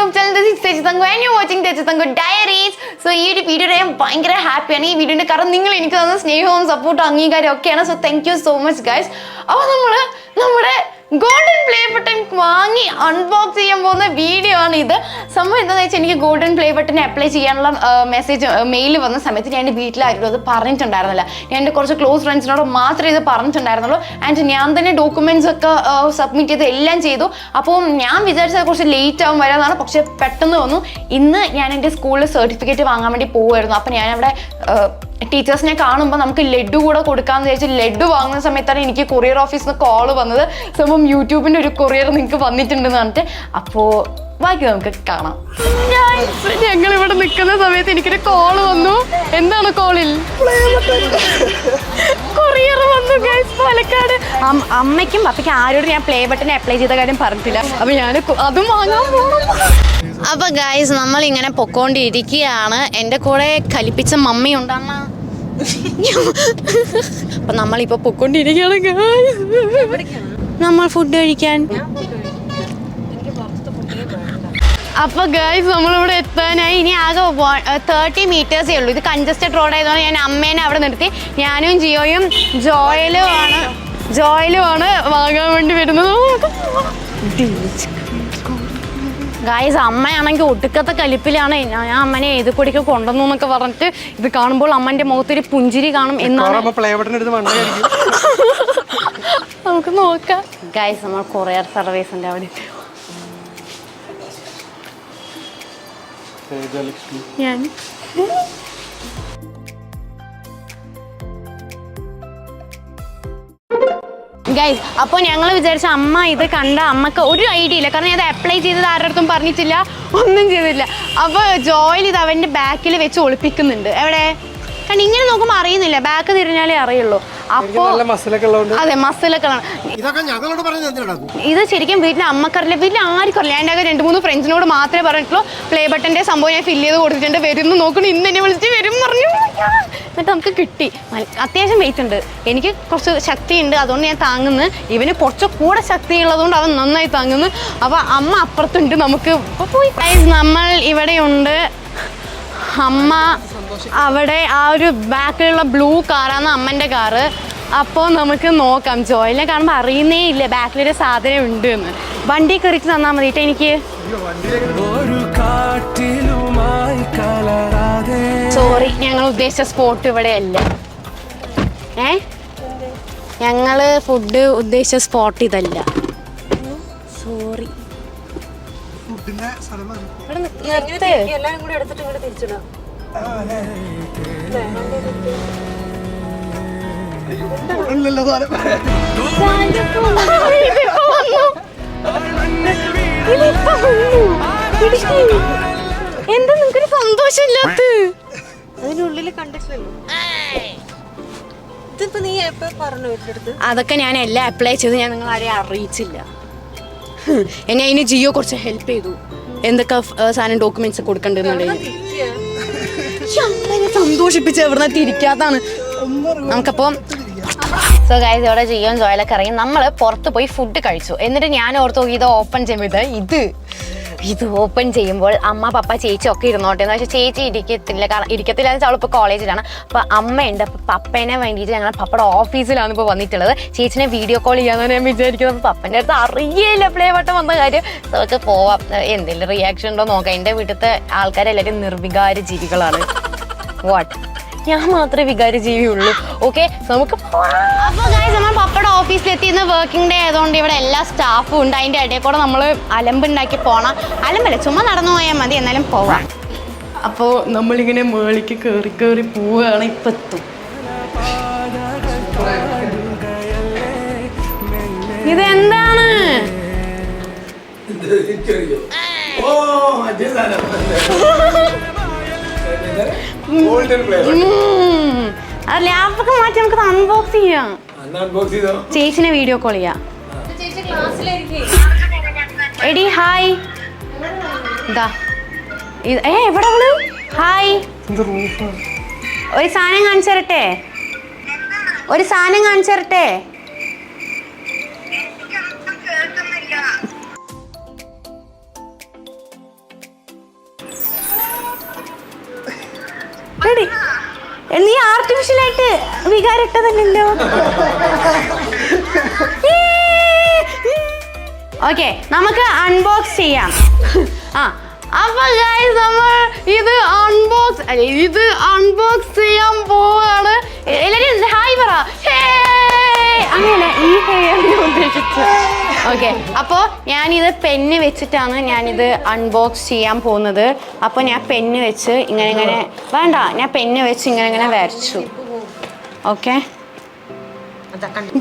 YouTube channel. This is Thejathangu and you're watching Thejathangu Diaries. So ഈ ഒരു video ഞാൻ ഭയങ്കര ഹാപ്പിയാണ്. ഈ വീഡിയോന്റെ കാരണം നിങ്ങൾ എനിക്ക് തന്ന സ്നേഹവും സപ്പോർട്ടും അംഗീകാരവും ഒക്കെയാണ്. So thank you so much guys. അപ്പോൾ നമ്മുടെ ഗോൾഡൻ പ്ലേ ബട്ടൺ വാങ്ങി അൺബോക്സ് ചെയ്യാൻ പോകുന്ന വീഡിയോ ആണ് ഇത്. സംഭവം എന്താണെന്ന് വെച്ചാൽ എനിക്ക് ഗോൾഡൻ പ്ലേ ബട്ടൺ അപ്ലൈ ചെയ്യാനുള്ള മെയിൽ വന്ന സമയത്ത് ഞാൻ എൻ്റെ വീട്ടിലായിരുന്നു അത് പറഞ്ഞിട്ടുണ്ടായിരുന്നില്ല. ഞാൻ എൻ്റെ കുറച്ച് ക്ലോസ് ഫ്രണ്ട്സിനോട് മാത്രമേ ഇത് പറഞ്ഞിട്ടുണ്ടായിരുന്നുള്ളൂ. ആൻഡ് ഞാൻ തന്നെ ഡോക്യുമെൻറ്റ്സ് ഒക്കെ സബ്മിറ്റ് ചെയ്ത് എല്ലാം ചെയ്തു. അപ്പോൾ ഞാൻ വിചാരിച്ചത് കുറച്ച് ലേറ്റ് ആവും വരാമെന്നാണ്. പക്ഷെ പെട്ടെന്ന് വന്നു. ഇന്ന് ഞാൻ എൻ്റെ സ്കൂളിൽ സർട്ടിഫിക്കറ്റ് വാങ്ങാൻ വേണ്ടി പോകുമായിരുന്നു. അപ്പോൾ ഞാനവിടെ ടീച്ചേഴ്സിനെ കാണുമ്പോൾ നമുക്ക് ലഡു കൂടെ കൊടുക്കാമെന്ന് വിചാരിച്ച് ലഡു വാങ്ങുന്ന സമയത്താണ് എനിക്ക് കൊറിയർ ഓഫീസിൽ നിന്ന് കോള് വന്നത്. സംഭവം യൂട്യൂബിൻ്റെ ഒരു കൊറിയർ നിങ്ങൾക്ക് വന്നിട്ടുണ്ടെന്ന് പറഞ്ഞിട്ട്. അപ്പോൾ ബാക്കി നമുക്ക് കാണാം. ഞങ്ങളിവിടെ നിൽക്കുന്ന സമയത്ത് എനിക്കൊരു കോള് വന്നു. എന്താണ് കോളിൽ? കൊറിയർ വന്നു ഗൈസ് പാലക്കാട്. അമ്മയ്ക്കും പപ്പയ്ക്കും ആരോടും ഞാൻ പ്ലേ ബട്ടൺ അപ്ലൈ ചെയ്ത കാര്യം പറഞ്ഞിട്ടില്ല. അപ്പോൾ ഞാൻ അതും വാങ്ങാൻ പോകണം. അപ്പോൾ ഗൈസ് നമ്മളിങ്ങനെ പൊക്കോണ്ടിരിക്കുകയാണ്. എൻ്റെ കൂടെ കലിപ്പിച്ച മമ്മി ഉണ്ടമ്മ. അപ്പം നമ്മളിപ്പോൾ പൊക്കോണ്ടിരിക്കുകയാണ് ഗൈസ്. നമ്മൾ ഫുഡ് കഴിക്കാൻ. അപ്പോൾ ഗൈസ് നമ്മളിവിടെ എത്താനായി. ഇനി ആകെ 30 മീറ്റേഴ്സേ ഉള്ളൂ. ഇത് കൺജസ്റ്റഡ് റോഡ് ആയതുകൊണ്ട് ഞാൻ അമ്മേനെ അവിടെ നിർത്തി. ഞാനും ജിയോയും ജോയലുമാണ് വാങ്ങാൻ വേണ്ടി വരുന്നത്. ഗായ്സ് അമ്മയാണെങ്കിൽ ഒടുക്കത്തെ കലിപ്പിലാണ്. ഞാൻ അമ്മനെ ഏത് കൊടിക്ക് കൊണ്ടുവന്നു എന്നൊക്കെ പറഞ്ഞിട്ട് ഇത് കാണുമ്പോൾ അമ്മൻ്റെ മുഖത്തൊരു പുഞ്ചിരി കാണും എന്നാണ്. നമുക്ക് നോക്കാം ഗായ്സ്. നമ്മൾ കൊറിയർ സർവീസിൻ്റെ അവിടെ ഞാൻ ഗൈസ്. അപ്പോൾ ഞങ്ങൾ വിചാരിച്ച അമ്മ ഇത് കണ്ട അമ്മക്ക് ഒരു ഐഡിയ ഇല്ല. കാരണം ഞാൻ അത് അപ്ലൈ ചെയ്തത് ആരുടെ അടുത്തും പറഞ്ഞിട്ടില്ല, ഒന്നും ചെയ്തില്ല. അപ്പോൾ ജോയിൽ ഇത് അവൻ്റെ ബാക്കിൽ വെച്ച് ഒളിപ്പിക്കുന്നുണ്ട്. എവിടെ? കാരണം ഇങ്ങനെ നോക്കുമ്പോൾ അറിയുന്നില്ല, ബാക്ക് തിരിഞ്ഞാലേ അറിയുള്ളൂ. അപ്പോൾ അതെ മസിലൊക്കെ ഇത് ശരിക്കും വീട്ടിൽ അമ്മക്കറിയില്ല, വീട്ടിൽ ആർക്കും അറിയില്ല. എൻ്റെ 2-3 ഫ്രണ്ട്സിനോട് മാത്രമേ പറഞ്ഞിട്ടുള്ളൂ. പ്ലേ ബട്ടൻ്റെ സംഭവം ഞാൻ ഫില്ല് ചെയ്ത് കൊടുത്തിട്ടുണ്ട്. വരുന്നു നോക്കണം, ഇന്ന് എന്നെ വിളിച്ച് വരും പറഞ്ഞു. എന്നിട്ട് നമുക്ക് കിട്ടി. അത്യാവശ്യം വെയിറ്റ് ഉണ്ട്, എനിക്ക് കുറച്ച് ശക്തിയുണ്ട്, അതുകൊണ്ട് ഞാൻ താങ്ങുന്നു. ഇവന് കുറച്ച് കൂടെ ശക്തി ഉള്ളതുകൊണ്ട് അവൻ നന്നായി താങ്ങുന്നു. അപ്പോൾ അമ്മ അപ്പുറത്തുണ്ട്, നമുക്ക് പോയി. നമ്മൾ ഇവിടെയുണ്ട്. അമ്മ അവിടെ ആ ഒരു ബാക്കിലുള്ള ബ്ലൂ കാറാണ് അമ്മൻ്റെ കാറ്. അപ്പോൾ നമുക്ക് നോക്കാം. ജോയിലിനെ കാണുമ്പോൾ അറിയുന്നേ ഇല്ല ബാക്കിലൊരു സാധനം ഉണ്ട് എന്ന്. വണ്ടി കയറിയിട്ട് തന്നാൽ മതിയിട്ട് എനിക്ക്. സോറി, ഞങ്ങൾ ഉദ്ദേശിച്ച സ്പോട്ട് ഇവിടെ അല്ല. ഞങ്ങൾ ഫുഡ് ഉദ്ദേശിച്ച സ്പോട്ട് ഇതല്ല. സോറി. എന്താ നിങ്ങക്കൊരു സന്തോഷമില്ലാത്ത? അതിനുള്ളിൽ കണ്ടിട്ടില്ലല്ലോ. ഇതിപ്പോ നീ എപ്പോ പറഞ്ഞു വീട്ടിലെടുത്ത്? അതൊക്കെ ഞാൻ എല്ലാം അപ്ലൈ ചെയ്ത് ഞാൻ നിങ്ങൾ ആരെയും അറിയിച്ചില്ല. എന്നെ അതിന് ജിയോ കുറച്ച് ഹെൽപ്പ് ചെയ്തു. എന്തൊക്കെ സാധനം ഡോക്യുമെന്റ്സ് കൊടുക്കണ്ടെന്നുണ്ടെങ്കിൽ സന്തോഷിപ്പിച്ച് എവിടുന്ന തിരിക്കാത്താണ് നമുക്കപ്പം. സോ ഗൈസ് ഇവിടെ ജിയോയും ജോയിലൊക്കെ ഇറങ്ങി നമ്മൾ പുറത്ത് പോയി ഫുഡ് കഴിച്ചു. എന്നിട്ട് ഞാൻ ഓർത്ത് നോക്കി ഇത് ഓപ്പൺ ചെയ്യുമ്പോൾ ഇത് ഓപ്പൺ ചെയ്യുമ്പോൾ അമ്മ പപ്പ ചേച്ചി ഒക്കെ ഇരുന്നോട്ടെ എന്ന് വെച്ചാൽ ചേച്ചി ഇരിക്കത്തില്ല എന്ന് വെച്ചാൽ അവളിപ്പോൾ കോളേജിലാണ്. അപ്പോൾ അമ്മയുണ്ട്. അപ്പോൾ പപ്പേനെ വേണ്ടിയിട്ട് ഞങ്ങൾ പപ്പയുടെ ഓഫീസിലാണ് ഇപ്പോൾ വന്നിട്ടുള്ളത്. ചേച്ചിനെ വീഡിയോ കോൾ ചെയ്യാമെന്ന് ഞാൻ വിചാരിക്കുന്നത്. അപ്പോൾ പപ്പൻ്റെ അടുത്ത് അറിയില്ല പ്ലേ ബട്ടൺ വന്ന കാര്യം. നമുക്ക് പോവാം, എന്തെങ്കിലും റിയാക്ഷൻ ഉണ്ടോ നോക്കാം. എൻ്റെ വീട്ടിലത്തെ ആൾക്കാരെല്ലാവരും നിർവികാര ജീവികളാണ്. വാട്ട്, ഞാൻ മാത്രമേ വികാര ജീവിയുള്ളൂ. ഓക്കെ, നമുക്ക് അപ്പോൾ ഗൈസ് നമ്മൾ പപ്പയുടെ ഓഫീസിലെത്തി. ഇന്ന് വർക്കിംഗ് ഡേ ആയതുകൊണ്ട് ഇവിടെ എല്ലാ സ്റ്റാഫും ഉണ്ട്. അതിൻ്റെ ഇടയിൽ കൂടെ നമ്മൾ അലമ്പുണ്ടാക്കി പോകണം. അലമ്പല്ല, ചുമ്മാ നടന്നു പോയാൽ മതി, എന്നാലും പോവാം. അപ്പോൾ നമ്മളിങ്ങനെ മേളിക്ക് കയറി പോവുകയാണ്. ഇപ്പം എത്തും. ഇതെന്താണ്? ലാപ്പൊക്കെ മാറ്റി നമുക്ക് അൺബോക്സ് ചെയ്യാം. ചേച്ചിനെ വീഡിയോ കോൾ ചെയ്യാം. എടി ഹായ്. എവിടെ അവള്? ഹായ്. ഒരു സാധനം കാണിച്ചു തരട്ടെ? റെഡി. നീ ആർട്ടിഫിഷ്യലായിട്ട് വികാരം ഇട്ടതല്ലോ. ഓക്കെ, നമുക്ക് അൺബോക്സ് ചെയ്യാം. അപ്പൊ ഗൈസ് നമ്മൾ ഇത് അൺബോക്സ് ചെയ്യാൻ പോവാണ്. എല്ലാരും ഹായ് പറ. അങ്ങനെ ഈ ഹെയറിനെ ഉദ്ദേശിച്ചു. ഓക്കെ, അപ്പോൾ ഞാനിത് പെന്ന് വെച്ചിട്ടാണ് ഞാനിത് അൺബോക്സ് ചെയ്യാൻ പോകുന്നത്. അപ്പോൾ ഞാൻ പെന്ന് വെച്ച് ഇങ്ങനെ വേണ്ട, ഞാൻ പെന്ന് വെച്ച് ഇങ്ങനെ വരച്ചു. ഓക്കെ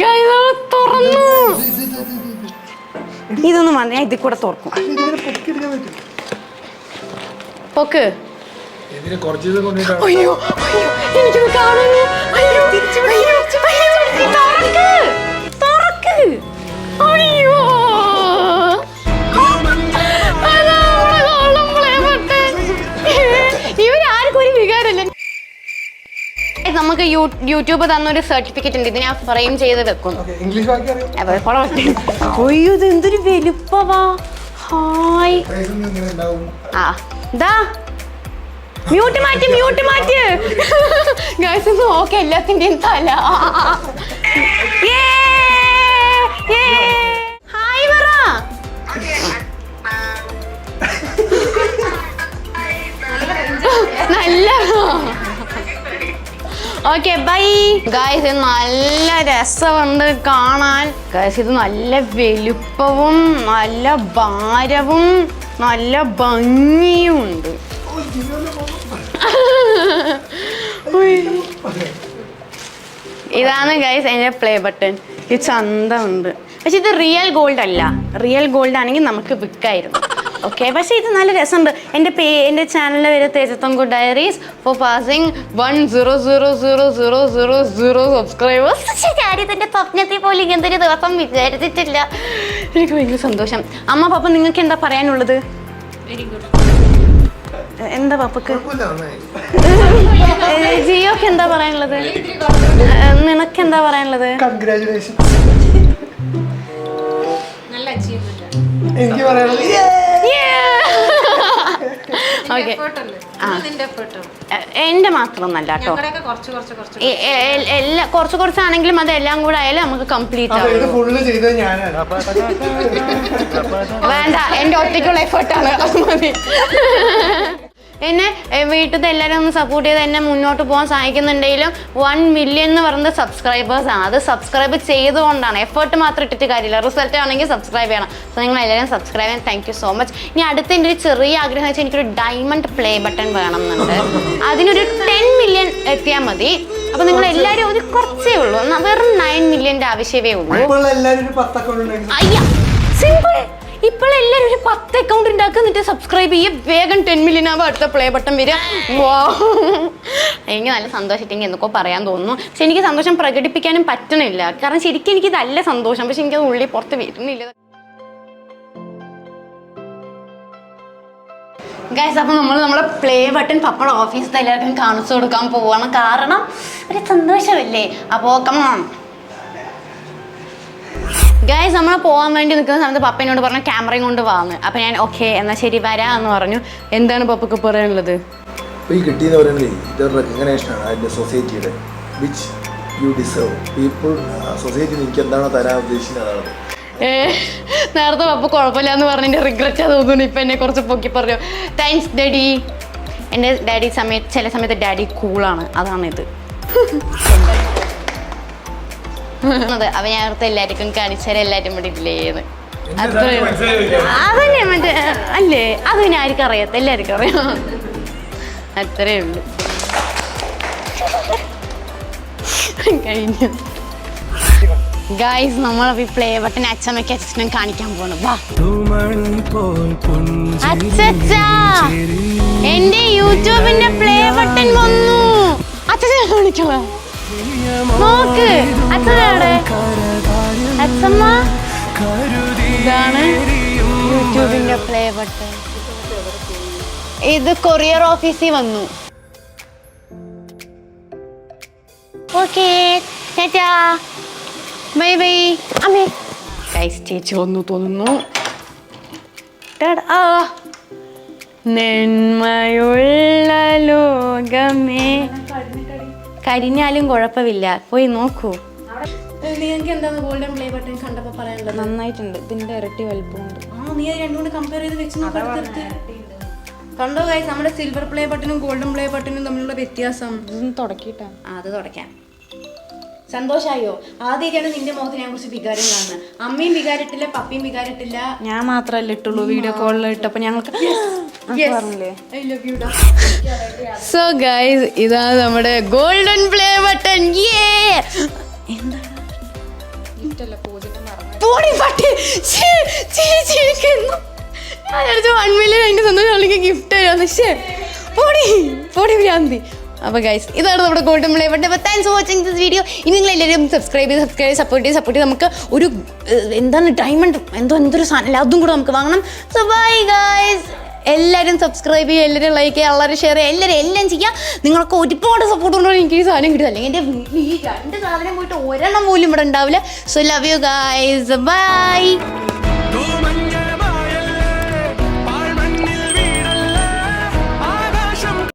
ഗൈസ്, തുറന്നു. ഇതൊന്നും വന്ന് ഞാൻ ഇതിൽ കൂടെ തുറക്കും. പൊക്ക്. അയ്യോ എനിക്കിത് കാണുന്നു. അയ്യോ ഇവരാർക്കും ഒരു വികാരമല്ല. നമുക്ക് യൂട്യൂബ് തന്നൊരു സർട്ടിഫിക്കറ്റ് ഉണ്ട്. ഇത് ഞാൻ ഫ്രെയിം ചെയ്ത് വെക്കും. അയ്യോ ഇത് എന്തൊരു വലുപ്പവാ. ഹായ്. ദാ മ്യൂട്ട് മാറ്റി ഗൈസ് നോക്കെ എല്ലാത്തിന്റെയും തല. ഹായ് പറ. നല്ല ഓക്കെ ബൈ ഗൈസ്. നല്ല രസമുണ്ട് കാണാൻ ഗൈസ്. ഇത് നല്ല വലുപ്പവും നല്ല ഭാരവും നല്ല ഭംഗിയും ഉണ്ട്. ഇതാണ് ഗൈസ് എൻ്റെ പ്ലേ ബട്ടൺ. ഇത് ചന്തമുണ്ട്. പക്ഷെ ഇത് റിയൽ ഗോൾഡ് അല്ല. റിയൽ ഗോൾഡ് ആണെങ്കിൽ നമുക്ക് വിൽക്കായിരുന്നു. ഓക്കെ, പക്ഷെ ഇത് നല്ല രസമുണ്ട്. എൻ്റെ ചാനലിൽ വരെ Tejathanku diaries four passing 100,000,000 subscribers. കാര്യത്തിൻ്റെ സ്വപ്നത്തിൽ പോലും ഇങ്ങനത്തെ ഒരു ദിവസം വിചാരിച്ചിട്ടില്ല. എനിക്ക് ഭയങ്കര സന്തോഷം. അമ്മ പാപ്പ നിങ്ങൾക്ക് എന്താ പറയാനുള്ളത്? എന്താ പാപ്പക്ക്? ജിയോക്ക് എന്താ പറയാനുള്ളത്? നിനക്ക് എന്താ പറയാനുള്ളത്? എനിക്ക് പറയാനുള്ളത് എന്റെ മാത്രം നല്ല കേട്ടോ. കുറച്ചാണെങ്കിലും അതെല്ലാം കൂടെ ആയാലും നമുക്ക് കംപ്ലീറ്റ് ആവും. വേണ്ട, എന്റെ ഒറ്റയ്ക്കുള്ള എഫേർട്ടാണ്. അത് മതി. എന്നെ വീട്ടിലത്തെ എല്ലാവരും ഒന്ന് സപ്പോർട്ട് ചെയ്ത് എന്നെ മുന്നോട്ട് പോകാൻ സഹായിക്കുന്നുണ്ടെങ്കിലും 1 മില്യൺ എന്ന് പറയുന്നത് സബ്സ്ക്രൈബേഴ്സാണ്. അത് സബ്സ്ക്രൈബ് ചെയ്തുകൊണ്ടാണ്. എഫേർട്ട് മാത്രം ഇട്ടിട്ട് കാര്യമില്ല. റിസൾട്ട് ആണെങ്കിൽ സബ്സ്ക്രൈബ് ചെയ്യണം. സോ നിങ്ങൾ എല്ലാവരും സബ്സ്ക്രൈബ് ചെയ്യാൻ താങ്ക് യു സോ മച്ച്. ഇനി അടുത്ത എൻ്റെ ഒരു ചെറിയ ആഗ്രഹം വെച്ചാൽ എനിക്കൊരു ഡയമണ്ട് പ്ലേ ബട്ടൺ വേണം എന്നുണ്ട്. അതിനൊരു 10 മില്യൺ എത്തിയാൽ മതി. അപ്പൊ നിങ്ങൾ എല്ലാവരും ഒരു കുറച്ചേ ഉള്ളൂ. വെറും 9 മില്യൻ്റെ ആവശ്യമേ ഉള്ളൂ. അയ്യ സിമ്പിൾ. ഇപ്പോഴെല്ലാവരും ഒരു 10 അക്കൗണ്ട് ഉണ്ടാക്കുക, എന്നിട്ട് സബ്സ്ക്രൈബ് ചെയ്യുക. വേഗം 10 മില്യൺ ആവുമ്പോൾ അടുത്ത പ്ലേ ബട്ടൺ വരിക. എനിക്ക് നല്ല സന്തോഷമായിട്ട് എന്തൊക്കെ പറയാൻ തോന്നുന്നു. പക്ഷെ എനിക്ക് സന്തോഷം പ്രകടിപ്പിക്കാനും പറ്റണില്ല. കാരണം ശരിക്കും എനിക്ക് നല്ല സന്തോഷം, പക്ഷെ എനിക്കത് ഉള്ളിൽ പുറത്ത് വരുന്നില്ല. ഗൈസ്, അപ്പോൾ നമ്മളെ പ്ലേ ബട്ടൺ പപ്പയുടെ ഓഫീസിൽ എല്ലാവർക്കും കാണിച്ചു കൊടുക്കാൻ പോവാണ്. കാരണം ഒരു സന്തോഷമല്ലേ. അപ്പോൾ കമോൺ ഗൈസ്, നമ്മൾ പോകാൻ വേണ്ടി നിൽക്കുന്ന സമയത്ത് പപ്പ എന്നോട് പറഞ്ഞു ക്യാമറയും കൊണ്ട് വാങ്ങ്. അപ്പം ഞാൻ ഓക്കെ എന്നാൽ ശരി വരാം എന്ന് പറഞ്ഞു. എന്താണ് പപ്പക്ക് പറയാനുള്ളത്? ഈ കിട്ടിയെന്ന് പറയുന്നത് ഇതൊരു റെക്കഗ്നേഷനാണ് അതിൻ്റെ സൊസൈറ്റിയുടെ which you deserve. People society എനിക്ക് എന്താണോ തരാൻ ഉദ്ദേശിക്കുന്നത് അതാണ്. നേരത്തെ പപ്പ കുഴപ്പമില്ല എന്ന് പറഞ്ഞ് എൻ്റെ റിഗ്രറ്റ് തോന്നുന്നു. ഇപ്പം എന്നെ കുറച്ച് പൊക്കി പറഞ്ഞു. Thanks daddy. എൻ്റെ ഡാഡി ചില സമയത്ത് ഡാഡി കൂളാണ്. അതാണിത്. അതെ, അവ ഞാൻ അടുത്ത് എല്ലാവർക്കും കാണിച്ചാൽ എല്ലാവരും ഇവിടെ ഇല്ലേന്ന്. അത്ര അതന്നെ മറ്റേ അല്ലേ, അത് പിന്നെ ആർക്കും അറിയാത്ത എല്ലാവർക്കും അറിയാം. അത്രേ ഉള്ളൂ. കഴിഞ്ഞു ഗൈസ്. നമ്മൾ പ്ലേ ബട്ടൺ അച്ഛമ്മയ്ക്ക് അച്ഛനും കാണിക്കാൻ പോകണം. വാ അച്ഛാ, എന്റെ യൂട്യൂബിന്റെ പ്ലേ ബട്ടൺ വന്നു. അച്ഛനെ കാണിക്കണോ? നോക്ക് അച്ഛനവിടെ. അച്ഛമ്മ, ഇതാണ് യൂട്യൂബിന്റെ പ്ലേ ബട്ടൺ. ഇത് കൊറിയർ ഓഫീസിൽ വന്നു. ഓക്കെ ചേച്ചാ, ബൈ ബൈ. അമ്മേ ഗൈസ്, ചേച്ചി വന്നു തോന്നുന്നു. നന്മയുള്ള ലോകമേ. കരിഞ്ഞാലും കുഴപ്പമില്ല, പോയി നോക്കൂ. നിങ്ങൾക്ക് എന്താണ് ഗോൾഡൻ പ്ലേ ബട്ടൺ കണ്ടപ്പോൾ പറയാനുള്ളത്? നന്നായിട്ടുണ്ട്, ഇതിന്റെ ഇരട്ടി വലുപ്പമുണ്ട്. നീ രണ്ടും കൂടെ കമ്പയർ ചെയ്ത് വെച്ച് നോക്കി കണ്ടോ ഗൈസ്, നമ്മുടെ സിൽവർ പ്ലേ ബട്ടണും ഗോൾഡൻ പ്ലേ ബട്ടണും തമ്മിലുള്ള വ്യത്യാസം. ഇതൊന്ന് തുടക്കിയിട്ടാ. അത് തുടയ്ക്കാം. സന്തോഷായോ? ആദ്യമായിട്ടാണ് നിന്റെ മുഖത്ത് ഞാൻ കുറച്ച് വികാരം കാണുന്നത്. അമ്മയും വികാരിട്ടില്ല, പപ്പിയും വികാരിട്ടില്ല. ഞാൻ മാത്രല്ലേ ഇട്ടുള്ളൂ വീഡിയോ കോളിൽ ഇട്ടപ്പോ ഞങ്ങൾക്ക് പറഞ്ഞില്ലേ. സോ ഗൈസ്, ഇതാ നമ്മുടെ ഗോൾഡൻ പ്ലേ ബട്ടൺ. ഞാൻ 1 മില്യൺ അതിന്റെ സ്വന്തം ഗിഫ്റ്റ് തരുമെന്ന്. പൊടി ഭ്രാന്തി. അപ്പോൾ ഗൈസ്, ഇതാണ് നമ്മുടെ ഗോൾഡൻ പ്ലേ ബട്ടൺ. അപ്പോൾ thanks for watching this video. ഇനി നിങ്ങൾ എല്ലാവരും സബ്സ്ക്രൈബ് ചെയ്ത് സപ്പോർട്ട് ചെയ്ത് നമുക്ക് ഒരു എന്താണ് ഡയമണ്ട് എന്തൊരു സാധനം അതും കൂടെ നമുക്ക് വാങ്ങണം. So bye guys. എല്ലാവരും സബ്സ്ക്രൈബ് ചെയ്യുക, എല്ലാവരും ലൈക്ക് ചെയ്യുക, എല്ലാവരും ഷെയർ ചെയ്യുക, എല്ലാവരും എല്ലാം ചെയ്യുക. നിങ്ങൾക്ക് ഒരുപാട് സപ്പോർട്ട് കൊണ്ടുപോയി എനിക്ക് ഈ സാധനം കിട്ടുക. അല്ലെങ്കിൽ എൻ്റെ ഈ 2 സാധനം പോയിട്ട് ഒരെണ്ണം പോലും ഇവിടെ ഉണ്ടാവില്ല. So love you guys. By.